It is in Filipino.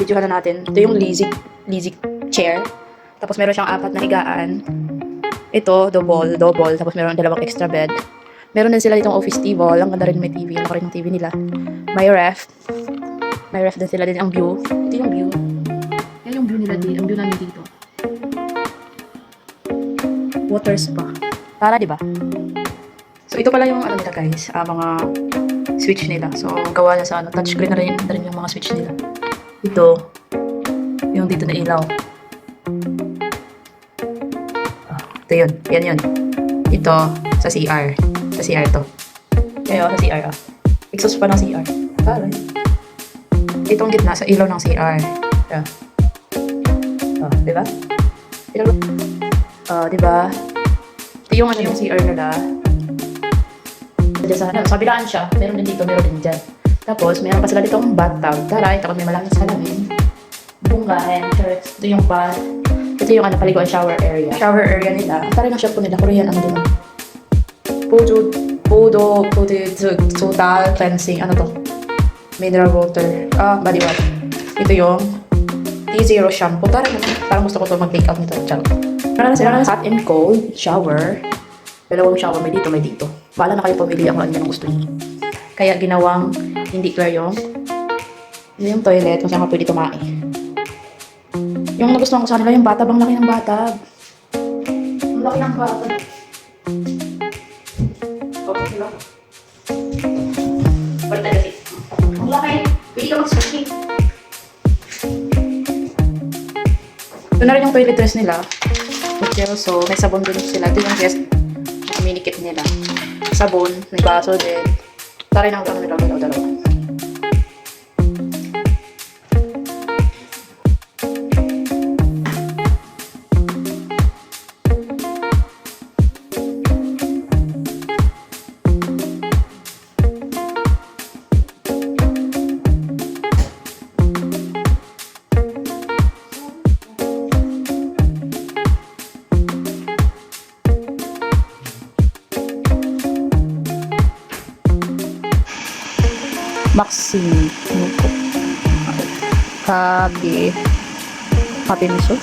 Videohan na natin. Ito yung Lizik chair. Tapos meron siyang 4 na higaan. Ito, double. Tapos meron 2 extra bed. Meron din sila ditong office table. Ang ganda rin may TV. Ang laki rin ng TV nila. May ref. May ref din sila din. Ang view. Ito yung view. Yan yung view nila din. Ang view namin dito. Water spa. Para, di ba? So, ito pala yung ano nila guys. Mga switch nila. So, gawa na sa touchscreen na rin yung mga switch nila. Ito. Yung dito na ilaw. Ito yun. Yan yun. Ito sa CR. Sa CR to. Kaya sa CR. Exhaust pa ng CR. Para. Itong gitna sa ilaw ng CR. Yeah. Diba? Diba? Ito yung ano yung CR nila. Sa bilaan siya. Meron din dito, meron din dyan. Tapos, meron pa sila dito ang bathtub. Taray, tapos may malamig sa lamin. Bunggahan, shirts. Ito yung bath. Ito yung paliguan shower area. Shower area nila. Taray ng shampoo nila. Korean ano din. Podo total cleansing. Ano to? Mineral water. Body wash. Ito yung T0 shampoo. Taray naman. Parang gusto ko to mag-make up nito. Charot. Meron na sila ng hot and cold shower. Dalawang shower. May dito, may dito. Bahala na kayo pumili ang ano yung gusto niyo. Kaya ginawang hindi clear yung toilet kung saan ka pwede tumae. Yung nagustuhan ko sa kanila yung bathtub. Ang laki ng bathtub. Ang laki ng bathtub. Okay lang. Balik tayo kasi. Ang laki. Pwede ka mag-sushi. Ito na rin yung toiletries nila. So, may sabon din sila. Ito yung guest minikit nila. Sabon, may baso din. Taray ng dalawa. Maxi Nuko Kabe Kabe miso